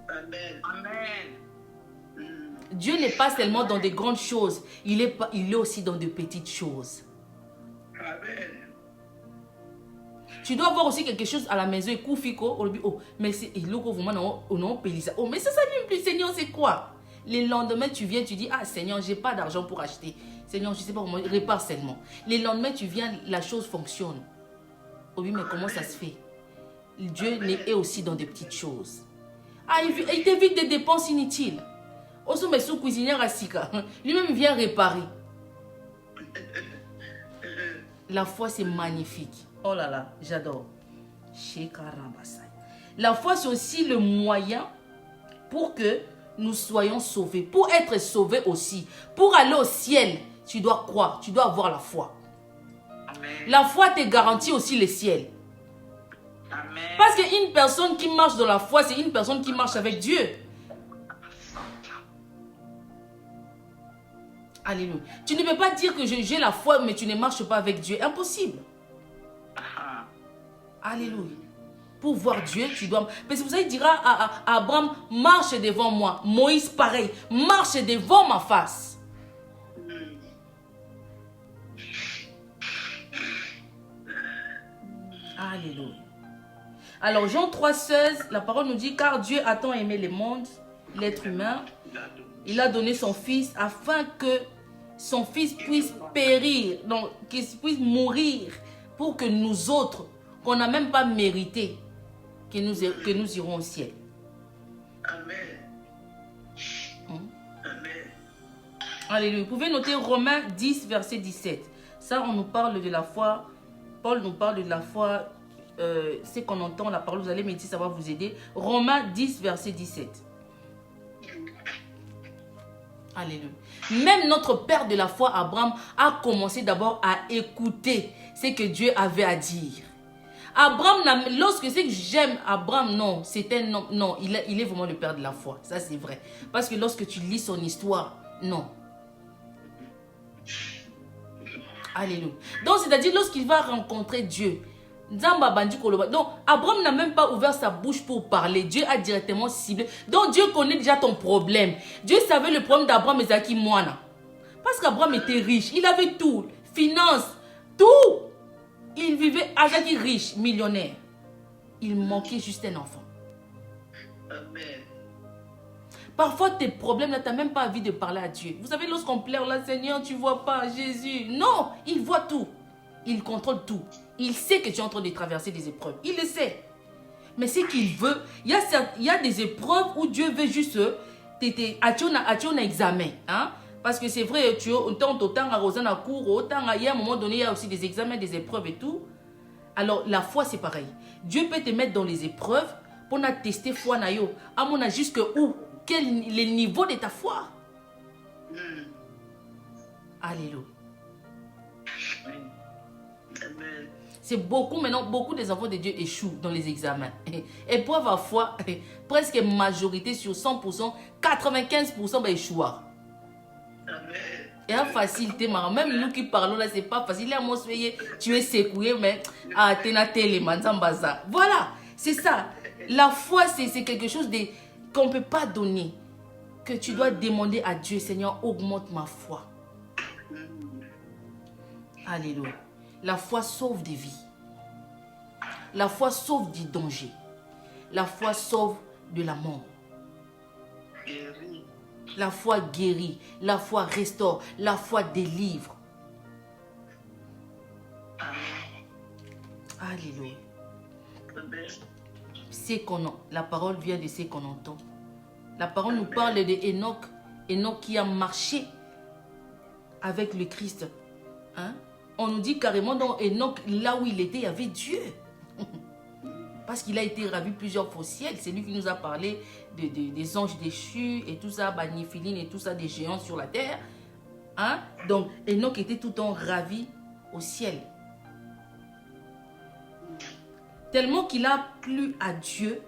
Amen. Dieu n'est pas seulement dans des grandes choses, il est aussi dans de petites choses. Amen. Tu dois avoir aussi quelque chose à la maison et oh, mais c'est oh, mais ça lui plus, Seigneur, c'est quoi? Les lendemains, tu viens, tu dis, ah Seigneur, j'ai pas d'argent pour acheter. Seigneur, je sais pas comment, répare seulement. Les lendemains, tu viens, la chose fonctionne. Oh oui, mais comment ça se fait? Dieu est aussi dans des petites choses. Ah, il t'évite des dépenses inutiles. Aussi, mes sous-cuisinières à Sika, lui-même vient réparer. La foi, c'est magnifique. Oh là là, j'adore. La foi, c'est aussi le moyen pour que nous soyons sauvés. Pour être sauvés aussi. Pour aller au ciel, tu dois croire, tu dois avoir la foi. Amen. La foi te garantit aussi le ciel. Amen. Parce qu'une personne qui marche dans la foi, c'est une personne qui marche avec Dieu. Alléluia. Tu ne peux pas dire que j'ai la foi, mais tu ne marches pas avec Dieu. Impossible. Alléluia. Pour voir Dieu, tu dois... Parce que vous allez dire à Abraham, marche devant moi. Moïse, pareil. Marche devant ma face. Alléluia. Alors, Jean 3,16, la parole nous dit, car Dieu a tant aimé le monde, l'être humain, il a donné son Fils afin que son Fils puisse périr, donc qu'il puisse mourir pour que nous autres, qu'on n'a même pas mérité, que nous irons au ciel. Amen. Amen. Alléluia. Vous pouvez noter Romains 10, verset 17. Ça, on nous parle de la foi. Paul nous parle de la foi. C'est qu'on entend la parole. Vous allez méditer, ça va vous aider. Romains 10, verset 17. Alléluia. Même notre père de la foi, Abraham, a commencé d'abord à écouter ce que Dieu avait à dire. Abraham, lorsque c'est que j'aime Abraham, non, c'est un homme, non, il est vraiment le père de la foi. Ça, c'est vrai. Parce que lorsque tu lis son histoire, non. Alléluia. Donc, c'est-à-dire, lorsqu'il va rencontrer Dieu, donc, Abraham n'a même pas ouvert sa bouche pour parler. Dieu a directement ciblé. Donc, Dieu connaît déjà ton problème. Dieu savait le problème d'Abraham et Zaki Moana. Parce qu'Abraham était riche. Il avait tout. Finance. Tout. Il vivait à Zaki riche, millionnaire. Il manquait juste un enfant. Amen. Parfois, tes problèmes, là, tu n'as même pas envie de parler à Dieu. Vous savez, lorsqu'on pleure, là, Seigneur, tu ne vois pas Jésus. Non, il voit tout. Il contrôle tout. Il sait que tu es en train de traverser des épreuves. Il le sait. Mais ce qu'il veut, il y a des épreuves où Dieu veut juste un examen. Hein? Parce que c'est vrai, autant à Rosanna court, autant il y a un moment donné, il y a aussi des examens, des épreuves et tout. Alors, la foi, c'est pareil. Dieu peut te mettre dans les épreuves pour tester foi na yo. À mon avis, jusque où? Quel est le niveau de ta foi? Alléluia. Amen. C'est beaucoup, maintenant, beaucoup des enfants de Dieu échouent dans les examens. Épreuve à foi, presque majorité sur 100%, 95% va échouer. Amen. Et à facilité, même nous qui parlons là, c'est pas facile. Là, moi, tu es secoué, mais ah, voilà, c'est ça. La foi, c'est quelque chose qu'on ne peut pas donner. Que tu dois demander à Dieu, Seigneur, augmente ma foi. Alléluia. La foi sauve des vies. La foi sauve du danger. La foi sauve de la mort. La foi guérit. La foi restaure. La foi délivre. Alléluia. La parole vient de ce qu'on entend. La parole nous parle de Enoch. Enoch qui a marché avec le Christ. Hein? On nous dit carrément dans Enoch, là où il était, il y avait Dieu. Parce qu'il a été ravi plusieurs fois au ciel. C'est lui qui nous a parlé des anges déchus et tout ça, Néphilim et tout ça, des géants sur la terre. Hein? Donc, Enoch était tout le temps ravi au ciel. Tellement qu'il a plu à Dieu,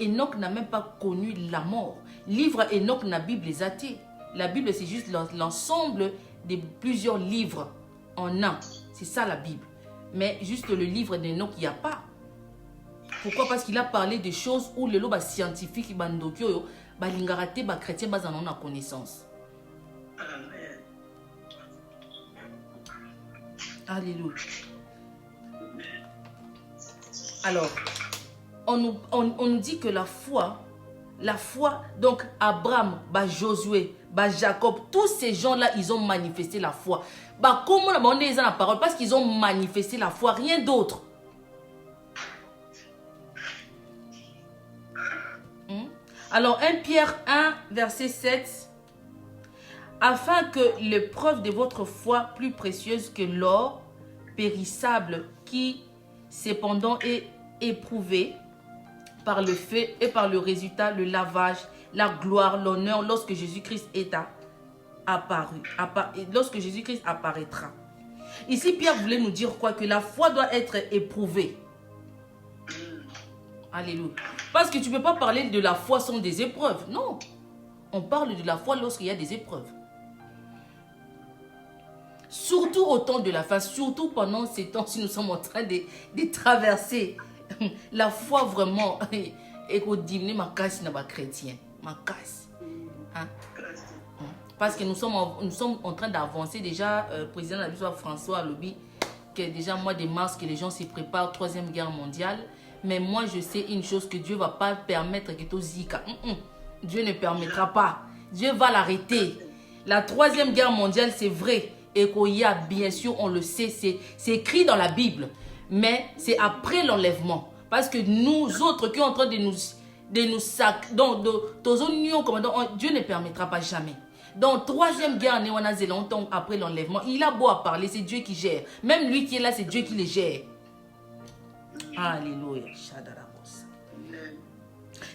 Enoch n'a même pas connu la mort. Livre Enoch, la Bible les athées. La Bible, c'est juste l'ensemble de plusieurs livres en un. C'est ça la Bible. Mais juste le livre d'Enoch, il n'y a pas. Pourquoi? Parce qu'il a parlé de choses où les lois scientifiques, les chrétiens, en ont connaissance. Amen. Alléluia. Alors, on nous dit que la foi, donc Abraham, Josué, Jacob, tous ces gens-là, ils ont manifesté la foi. Comment on est dans la parole? Parce qu'ils ont manifesté la foi, rien d'autre. Alors, 1 Pierre 1, verset 7. Afin que l'épreuve de votre foi, plus précieuse que l'or périssable, qui cependant est éprouvé par le feu et par le résultat, le lavage, la gloire, l'honneur, lorsque Jésus-Christ est apparu. Lorsque Jésus-Christ apparaîtra. Ici, Pierre voulait nous dire quoi? Que la foi doit être éprouvée. Alléluia. Parce que tu ne peux pas parler de la foi sans des épreuves. Non. On parle de la foi lorsqu'il y a des épreuves. Surtout au temps de la fin, surtout pendant ces temps, si nous sommes en train de traverser la foi vraiment, et qu'on diminue ma casse n'a pas chrétien. Ma casse. Hein? Parce que nous sommes en train d'avancer déjà, président de la Bible François Alobi, que déjà mois de mars que les gens se préparent, 3e guerre mondiale. Mais moi je sais une chose, que Dieu ne va pas permettre que tu zika. Dieu ne permettra pas. Dieu va l'arrêter. La 3e guerre mondiale, c'est vrai. Et qu'il y a, bien sûr, on le sait, c'est écrit dans la Bible. Mais c'est après l'enlèvement. Parce que nous autres qui sommes en train de nous sac, donc Dieu ne permettra pas jamais. Donc, 3e guerre néo-nazé, longtemps après l'enlèvement, il a beau à parler, c'est Dieu qui gère. Même lui qui est là, c'est Dieu qui le gère. Alléluia.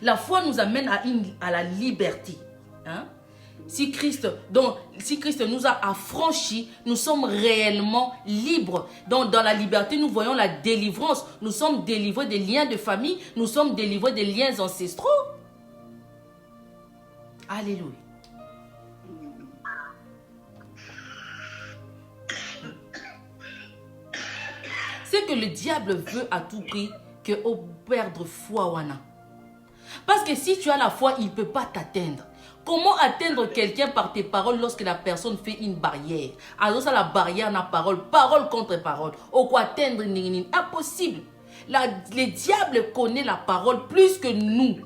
La foi nous amène à la liberté. Hein? Si Christ nous a affranchis, nous sommes réellement libres. Donc, dans la liberté, nous voyons la délivrance. Nous sommes délivrés des liens de famille. Nous sommes délivrés des liens ancestraux. Alléluia. C'est que le diable veut à tout prix que on perde foi wana. Parce que si tu as la foi, il ne peut pas t'atteindre. Comment atteindre quelqu'un par tes paroles lorsque la personne fait une barrière? Alors ça, la barrière n'a parole, parole contre parole. Ou quoi atteindre? Impossible. Le diable connaît la parole plus que nous.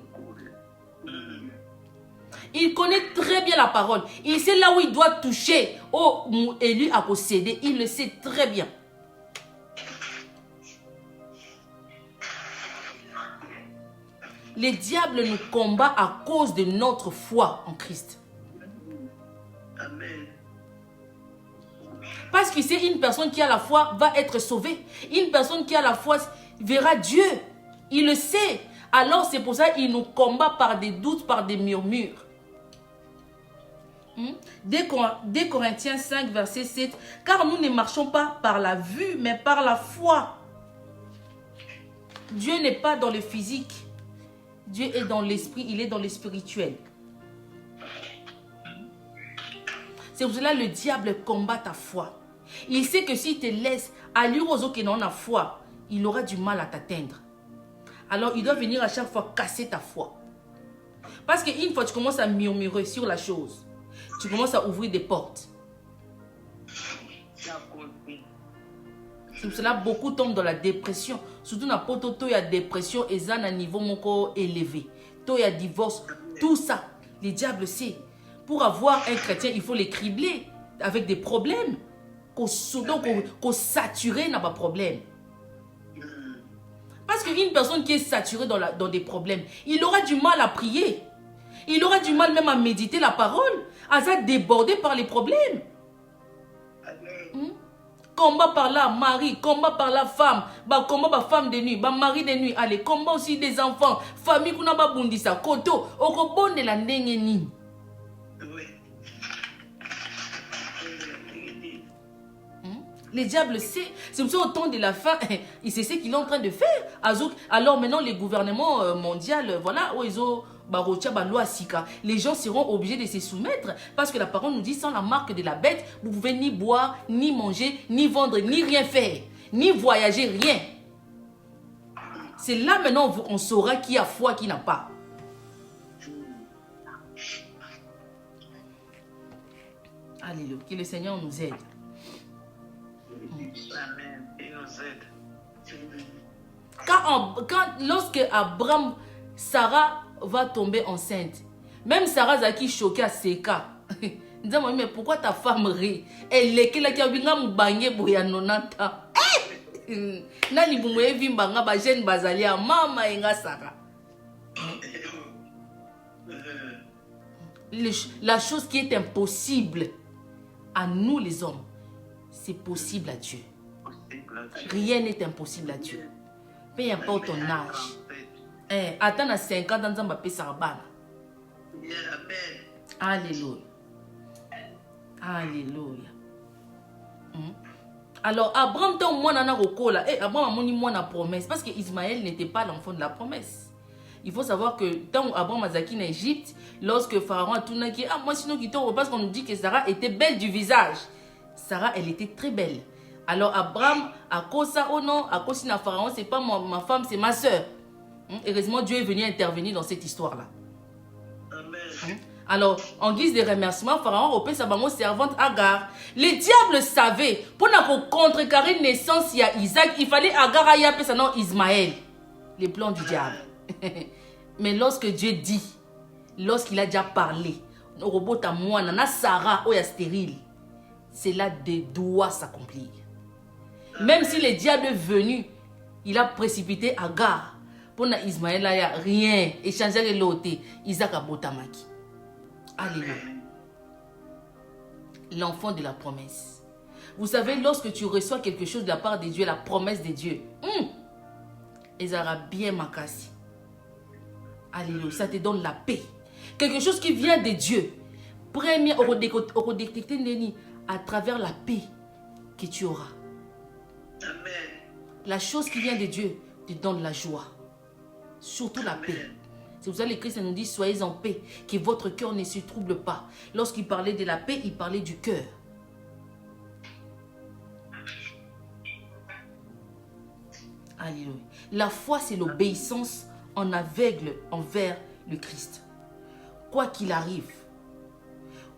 Il connaît très bien la parole. Il sait là où il doit toucher. Et lui a possédé. Il le sait très bien. Le diable nous combat à cause de notre foi en Christ. Amen. Parce que c'est une personne qui a la foi va être sauvée. Une personne qui a la foi verra Dieu. Il le sait. Alors c'est pour ça qu'il nous combat par des doutes, par des murmures. 2 Corinthiens 5, verset 7. Car nous ne marchons pas par la vue, mais par la foi. Dieu n'est pas dans le physique. Dieu est dans l'esprit, il est dans le spirituel. C'est pour cela que le diable combat ta foi. Il sait que s'il te laisse aller aux autres qui n'ont la foi, il aura du mal à t'atteindre. Alors il doit venir à chaque fois casser ta foi. Parce qu'une fois tu commences à murmurer sur la chose, tu commences à ouvrir des portes. C'est pour cela que beaucoup tombent dans la dépression. Surtout dans poto, il y a dépression et ça à un niveau moko élevé. Il y a divorce. Tout ça, les diables sait. Pour avoir un chrétien, il faut les cribler avec des problèmes. Qu'on saturé n'a pas de problème. Parce qu'une personne qui est saturée dans des problèmes, il aura du mal à prier. Il aura du mal même à méditer la parole. À ça débordé par les problèmes. Combat par là, mari, combat par la femme, combat par femme de nuit, mari de nuit, allez, combat aussi des enfants, famille qu'on a pas bundisa, koto, okobonde la ndengeni. Les diables sait, c'est pour ça au temps de la fin, il sait ce qu'il est en train de faire. Alors maintenant les gouvernements mondiaux, voilà, où ils ont les gens seront obligés de se soumettre parce que la parole nous dit sans la marque de la bête, vous pouvez ni boire, ni manger, ni vendre, ni rien faire, ni voyager, rien. C'est là maintenant on saura qui a foi, qui n'a pas. Alléluia, que le Seigneur nous aide. Amen. Il nous aide. Lorsque Abraham, Sarah va tomber enceinte. Même Sarah Zaki choquée à ses cas. Mais pourquoi ta femme rit? Elle est qui a vu un bangé pour y nonanta. Nani bumwe vimbanga ba jeune bazalia mama enga Sarah. La chose qui est impossible à nous les hommes, c'est possible à Dieu. Rien n'est impossible à Dieu. Peu importe ton âge. Attends à 5 ans dans un bapé sarbana. Alléluia. Alléluia. Alors, Abraham, tant moi, nana rokola. Abraham a moni moi na promesse. Parce que Ismaël n'était pas l'enfant de la promesse. Il faut savoir que tant Abraham a zaki en Égypte, lorsque Pharaon a tourné qui, moi sinon qui tombe, parce qu'on nous dit que Sarah était belle du visage. Sarah, elle était très belle. Alors Abraham, à cause ça, oh non, à cause de Pharaon, c'est pas ma femme, c'est ma soeur. Heureusement, Dieu est venu intervenir dans cette histoire-là. Alors, en guise de remerciement, Pharaon repère sa maman servante Agar. Les diables savaient, pour contrecarrer naissance il y a Isaac, il fallait Agar à appeler son nom Ismaël. Les plans du diable. Mais lorsque Dieu dit, lorsqu'il a déjà parlé, nos robots à moi, nana Sarah, oh, stérile, c'est là des doigts s'accomplir. Même si le diable est venu, il a précipité Agar. Pour Ismaël, il n'y a rien. Échanger le loté. Isaac a botamaki. Alléluia. L'enfant de la promesse. Vous savez, lorsque tu reçois quelque chose de la part de Dieu, la promesse de Dieu, ils auront bien makasi. Alléluia. Ça te donne la paix. Quelque chose qui vient de Dieu. Premier, on détecter à travers la paix que tu auras. Amen. La chose qui vient de Dieu te donne la joie. Surtout la paix. C'est pour ça que le Christ nous dit, soyez en paix, que votre cœur ne se trouble pas. Lorsqu'il parlait de la paix, il parlait du cœur. Alléluia. La foi, c'est l'obéissance en aveugle envers le Christ. Quoi qu'il arrive,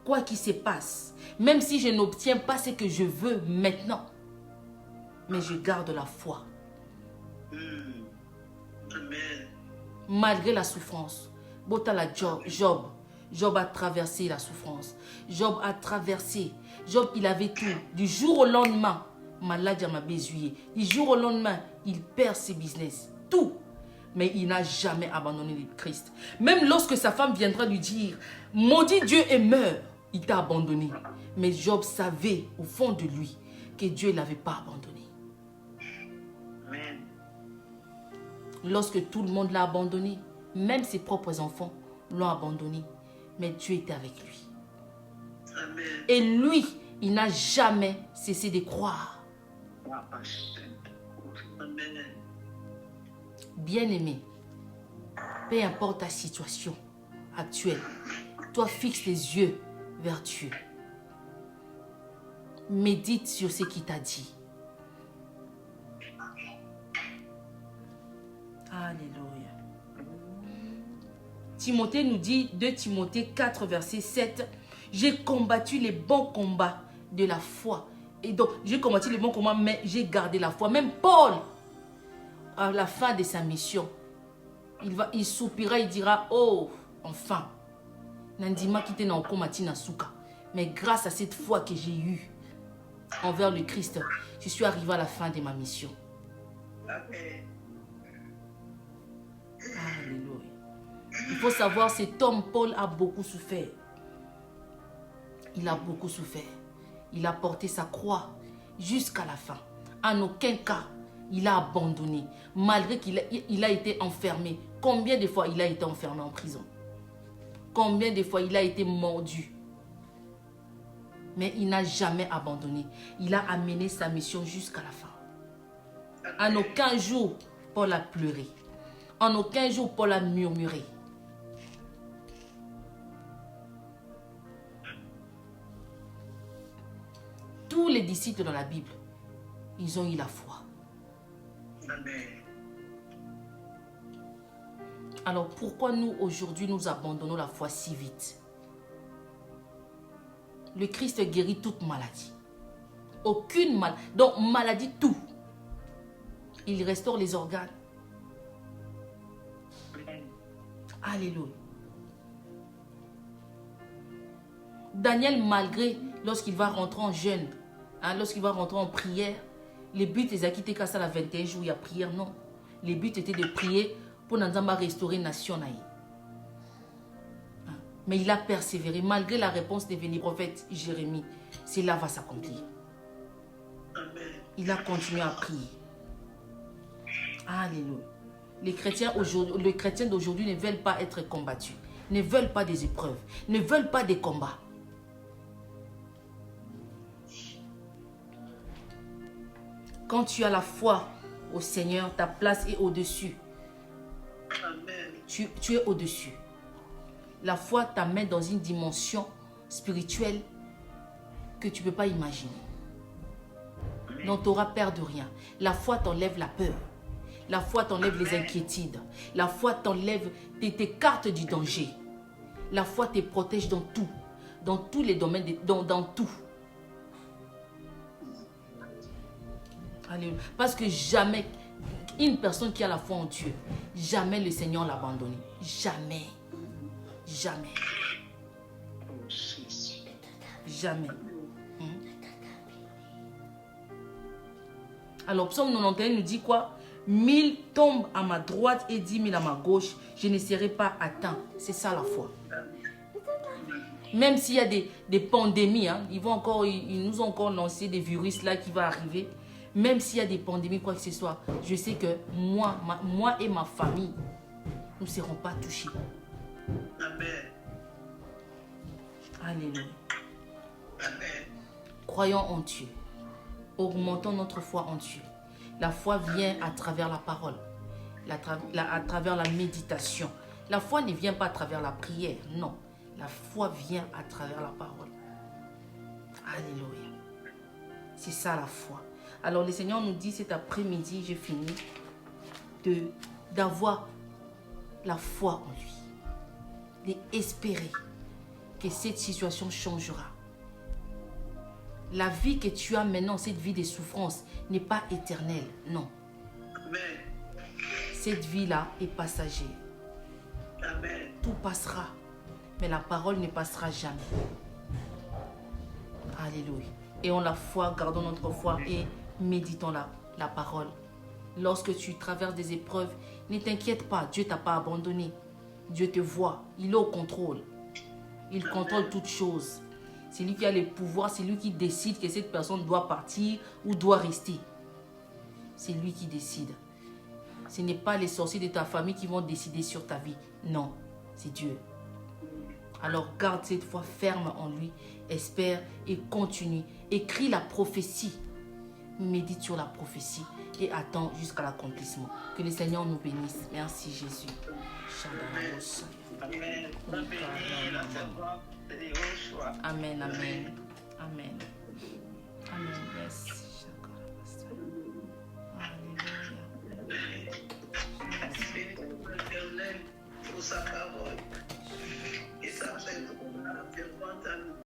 quoi qu'il se passe, même si je n'obtiens pas ce que je veux maintenant, mais je garde la foi. Amen. Malgré la souffrance. Botala Job a traversé la souffrance. Job a traversé. Job, il avait tout. Du jour au lendemain, malade m'a bésuillé. Du jour au lendemain, il perd ses business. Tout. Mais il n'a jamais abandonné le Christ. Même lorsque sa femme viendra lui dire, maudit Dieu et meurt, il t'a abandonné. Mais Job savait au fond de lui que Dieu ne l'avait pas abandonné. Amen. Lorsque tout le monde l'a abandonné, même ses propres enfants l'ont abandonné. Mais Dieu était avec lui. Amen. Et lui, il n'a jamais cessé de croire. Amen. Bien-aimé, peu importe ta situation actuelle, toi fixe les yeux vers Dieu. Médite sur ce qu'il t'a dit. Alléluia. Timothée nous dit, 2 Timothée 4, verset 7, « J'ai combattu les bons combats de la foi. » Et donc, j'ai combattu les bons combats, mais j'ai gardé la foi. Même Paul, à la fin de sa mission, il soupira, il dira, « Oh, enfin, Nandima qui était dans le combat, mais grâce à cette foi que j'ai eue envers le Christ, je suis arrivé à la fin de ma mission. » Alléluia. Il faut savoir, cet homme, Paul, a beaucoup souffert. Il a beaucoup souffert. Il a porté sa croix jusqu'à la fin. En aucun cas, il a abandonné. Malgré qu'il a été enfermé. Combien de fois il a été enfermé en prison? Combien de fois il a été mordu? Mais il n'a jamais abandonné. Il a amené sa mission jusqu'à la fin. En aucun jour, Paul a pleuré. En aucun jour, Paul a murmuré. Tous les disciples dans la Bible, ils ont eu la foi. Amen. Alors pourquoi nous, aujourd'hui, nous abandonnons la foi si vite? Le Christ guérit toute maladie. Aucune maladie. Donc, maladie, tout. Il restaure les organes. Alléluia. Daniel, malgré, lorsqu'il va rentrer en jeûne, lorsqu'il va rentrer en prière, le but est quitté qu'à ça la 21 jours, il y a prière, non. Le but était de prier pour Nzamba restaurer la nation. Mais il a persévéré, malgré la réponse des vénés prophètes Jérémie. Cela va s'accomplir. Il a continué à prier. Alléluia. Les chrétiens d'aujourd'hui ne veulent pas être combattus, ne veulent pas des épreuves, ne veulent pas des combats. Quand tu as la foi au Seigneur, ta place est au-dessus. Tu es au-dessus. La foi t'amène dans une dimension spirituelle que tu ne peux pas imaginer. Donc tu n'auras peur de rien. La foi t'enlève la peur. La foi t'enlève les inquiétudes. La foi t'enlève, t'écarte du danger. La foi te protège dans tout. Dans tous les domaines, dans tout. Alléluia. Parce que jamais, une personne qui a la foi en Dieu, jamais le Seigneur l'a abandonné. Jamais. Jamais. Jamais. Alors, Psaume 91 nous dit quoi? 1000 tombent à ma droite et 10 000 à ma gauche. Je ne serai pas atteint. C'est ça la foi. Même s'il y a des pandémies, ils nous ont encore lancé des virus là qui vont arriver. Même s'il y a des pandémies, quoi que ce soit, je sais que moi et ma famille, nous ne serons pas touchés. Amen. Alléluia. Amen. Croyons en Dieu. Augmentons notre foi en Dieu. La foi vient à travers la parole, à travers la méditation. La foi ne vient pas à travers la prière, non. La foi vient à travers la parole. Alléluia. C'est ça la foi. Alors le Seigneur nous dit cet après-midi, j'ai fini, d'avoir la foi en lui. D'espérer que cette situation changera. La vie que tu as maintenant, cette vie de souffrance, n'est pas éternelle, non. Amen. Cette vie-là est passagère. Amen. Tout passera, mais la parole ne passera jamais. Alléluia. Ayons la foi, gardons notre foi et méditons la parole. Lorsque tu traverses des épreuves, ne t'inquiète pas, Dieu ne t'a pas abandonné. Dieu te voit, il est au contrôle. Il contrôle toutes choses. C'est lui qui a le pouvoir, c'est lui qui décide que cette personne doit partir ou doit rester. C'est lui qui décide. Ce n'est pas les sorciers de ta famille qui vont décider sur ta vie. Non, c'est Dieu. Alors garde cette foi ferme en lui, espère et continue. Écris la prophétie. Médite sur la prophétie et attends jusqu'à l'accomplissement. Que le Seigneur nous bénisse. Merci Jésus. Amen. Amen. Amen, amen, amen. la servante à nous.